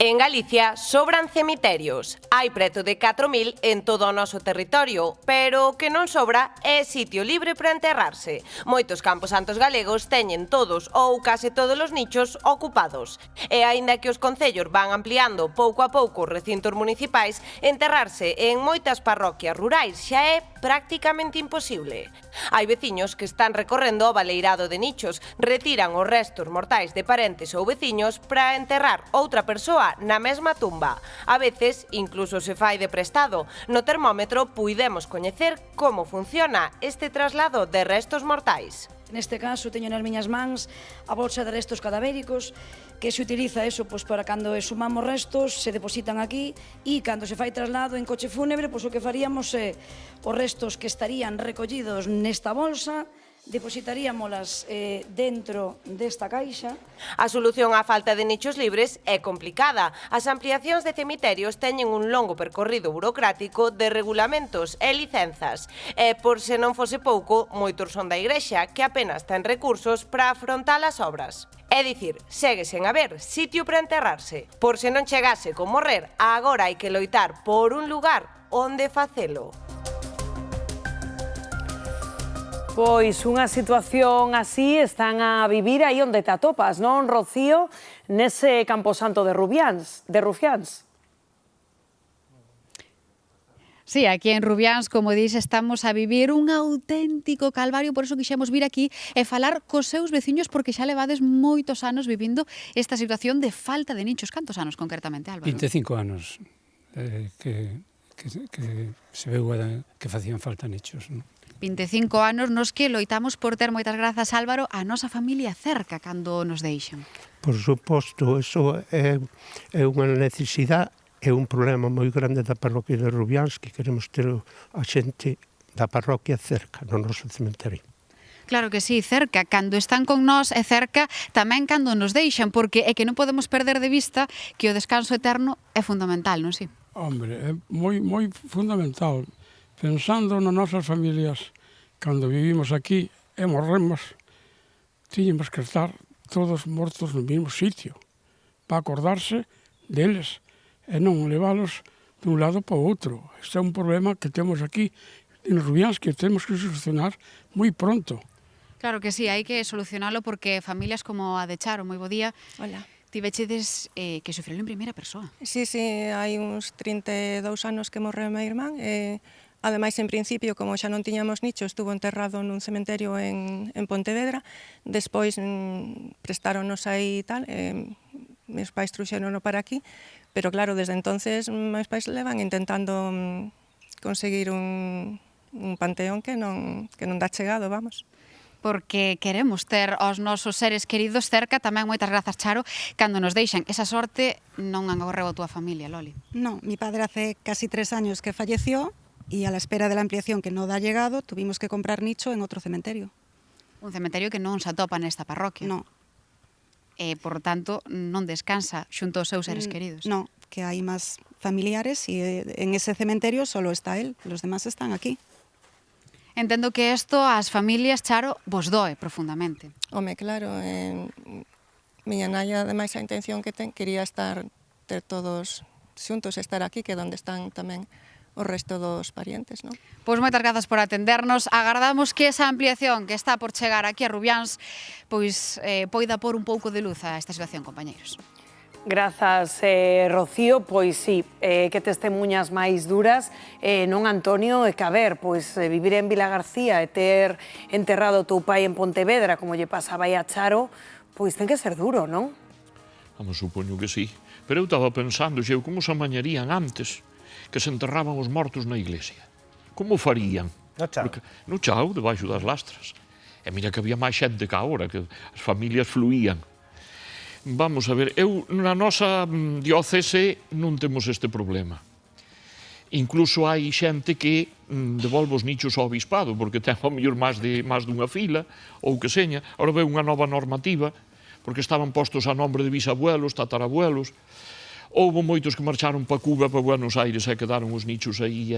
En Galicia sobran cemiterios. Hai preto de 4.000 en todo o noso territorio, pero o que non sobra é sitio libre para enterrarse. Moitos camposantos galegos teñen todos ou case todos os nichos ocupados. E aínda que os concellos van ampliando pouco a pouco os recintos municipais, enterrarse en moitas parroquias rurais xa é prácticamente imposible. Hai veciños que están recorrendo o baleirado de nichos, retiran os restos mortais de parentes ou veciños para enterrar outra persoa na mesma tumba. A veces, incluso se fai de prestado. No termómetro puidemos coñecer como funciona este traslado de restos mortais. Neste caso, teño nas miñas mans a bolsa de restos cadavéricos, que se utiliza eso para cando exhumamos restos, se depositan aquí, e cando se fai traslado en coche fúnebre, o que faríamos é os restos que estarían recollidos nesta bolsa, depositaríamolas dentro desta caixa. A solución á falta de nichos libres é complicada. As ampliacións de cemiterios teñen un longo percorrido burocrático de regulamentos e licenzas. E, por se non fose pouco, moitos son da Igrexa, que apenas ten recursos para afrontar as obras. É dicir, segue sen haber sitio para enterrarse. Por se non chegase con morrer, agora hai que loitar por un lugar onde facelo. Pois unha situación así están a vivir aí onde te atopas, non, Rocío? Nese camposanto de Rufiáns. Sí, aquí en Rubiáns, como dis, estamos a vivir un auténtico calvario, por iso quixemos vir aquí e falar cos seus veciños, porque xa levades moitos anos vivindo esta situación de falta de nichos. Cantos anos concretamente, Álvaro? 25 anos que se veu que facían falta nichos, non? 25 anos nos que loitamos por ter, moitas grazas, Álvaro, a nosa familia cerca cando nos deixan. Por suposto, eso é unha necesidade, é un problema moi grande da parroquia de Rubiáns, que queremos ter a xente da parroquia cerca, no noso cementerio. Claro que sí, cerca, cando están con nós e cerca tamén cando nos deixan, porque é que non podemos perder de vista que o descanso eterno é fundamental, non si? Hombre, é moi fundamental. Pensando nas nosas familias, cando vivimos aquí e morremos, tiñemos que estar todos mortos no mesmo sitio, para acordarse deles e non leválos dun lado para o outro. Este é un problema que temos aquí en Rubiáns que temos que solucionar moi pronto. Claro que sí, hai que solucionalo porque familias como a de Charo, moi bo día, Hola. tivechedes que sufrirlo en primeira persoa. Sí, hai uns 32 anos que morreu meu irmán. Ademais, en principio, como xa non tiñamos nicho, estuvo enterrado nun cementerio en Pontevedra. Despois prestáronos aí e tal, meus pais truxérono para aquí, pero claro, desde entonces meus pais levan intentando conseguir un panteón que non dá chegado, vamos. Porque queremos ter aos nosos seres queridos cerca, tamén moitas grazas, Charo, cando nos deixan. Esa sorte non agorreu a túa familia, Loli. No, mi padre hace casi 3 años que falleció y a la espera de la ampliación que no da llegado, tuvimos que comprar nicho en otro cementerio. Un cementerio que non se atopa nesta parroquia. No. Por tanto, non descansa xunto aos seus seres queridos. No, que hai máis familiares y en ese cementerio solo está él, los demás están aquí. Entendo que isto ás familias, Charo, vos doe profundamente. Home, claro, miña nai, ademais, a intención que quería ter todos xuntos, estar aquí, que é onde están tamén o resto dos parientes, non? Pois moitas grazas por atendernos. Agardamos que esa ampliación que está por chegar aquí a Rubiáns pois poida pôr un pouco de luz a esta situación, compañeiros. Grazas, Rocío. Pois sí, que testemunhas máis duras, non, Antonio? E que a ver, pois vivir en Vilagarcía e ter enterrado o teu pai en Pontevedra, como lle pasaba aí a Charo, pois ten que ser duro, non? Home, supoño que sí. Pero eu estaba pensando, xeu, como se amañarían antes que se enterraban os mortos na iglesia. Como farían? No chao. No chao, debaixo das lastras. E mira que había máis xente que agora, que as familias fluían. Vamos a ver, eu na nosa diócese non temos este problema. Incluso hai xente que devolve os nichos ao obispado, porque ten ao mellor máis dunha fila, ou que seña. Ahora veu unha nova normativa, porque estaban postos a nombre de bisabuelos, tatarabuelos. Houve moitos que marcharon para Cuba, para Buenos Aires, e quedaron os nichos aí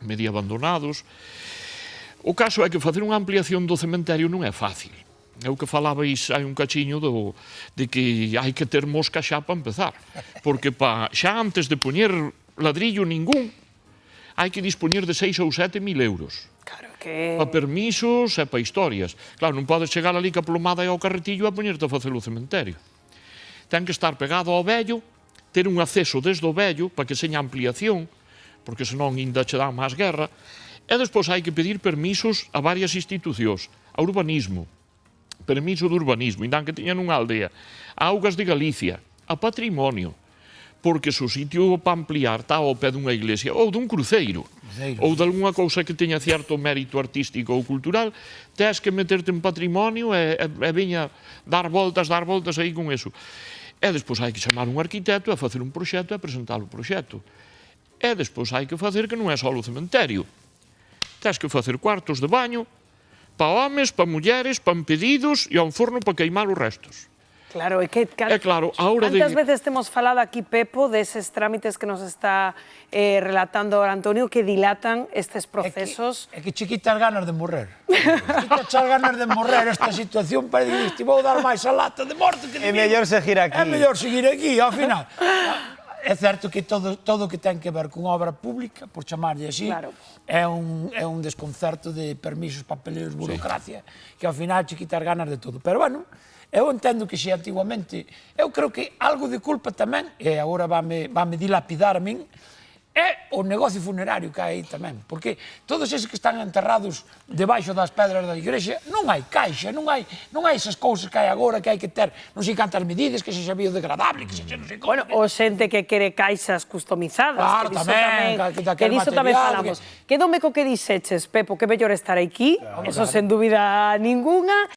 medio abandonados. O caso é que facer unha ampliación do cementerio non é fácil. É o que falabais hai un cachiño de que hai que ter mosca xa para empezar. Porque xa antes de poñer ladrillo ningún, hai que dispoñer de 6 ou 7 mil euros. Claro que... Para permisos e para historias. Claro, non podes chegar ali ca plomada e ao carretillo a poñerte a facer o cementerio. Ten que estar pegado ao vello, ter un acceso desde o vello para que seña ampliación, porque senón ainda che dan máis guerra, e despois hai que pedir permisos a varias institucións, a urbanismo, permiso de urbanismo, ainda que teñan unha aldea, a Augas de Galicia, a patrimonio, porque se o sitio para ampliar está ao pé dunha iglesia ou dun cruceiro, ou de alguna cousa que teña certo mérito artístico ou cultural, tes que meterte en patrimonio e viña dar voltas aí con eso. E despois hai que chamar un arquitecto e facer un proxecto e presentar o proxecto. E despois hai que facer que non é só o cementerio. Tes que facer cuartos de baño, para homes, para mulleres, para impedidos e a un forno para queimar os restos. Claro, é que... claro, a hora Cantas veces temos falado aquí, Pepo, deses trámites que nos está relatando ahora Antonio, que dilatan estes procesos? É que chiquitas ganas de morrer. Chiquitas ganas de morrer esta situación, para dicir, vou dar máis a lata de morte que de É mellor seguir aquí. É mellor seguir aquí, ao final. É certo que todo o que ten que ver con obra pública, por chamarlle así, claro, é un desconcerto de permisos, papeleiros, burocracia, que ao final che quitar ganas de todo. Pero, bueno, eu entendo que xe antiguamente, eu creo que algo de culpa tamén, e agora vame dilapidar a min, é o negocio funerario que hai aí tamén, porque todos eses que están enterrados debaixo das pedras da igrexa, non hai caixa, non hai esas cousas que hai agora, que hai que ter non sei cantas medidas, que se xa biodegradable, que se xa non sei como. Bueno, o xente que quere caixas customizadas, claro, que diso tamén falamos. Quédome co que dixeches, Pepo, que mellor estar aquí, eso sen dúbida ninguna,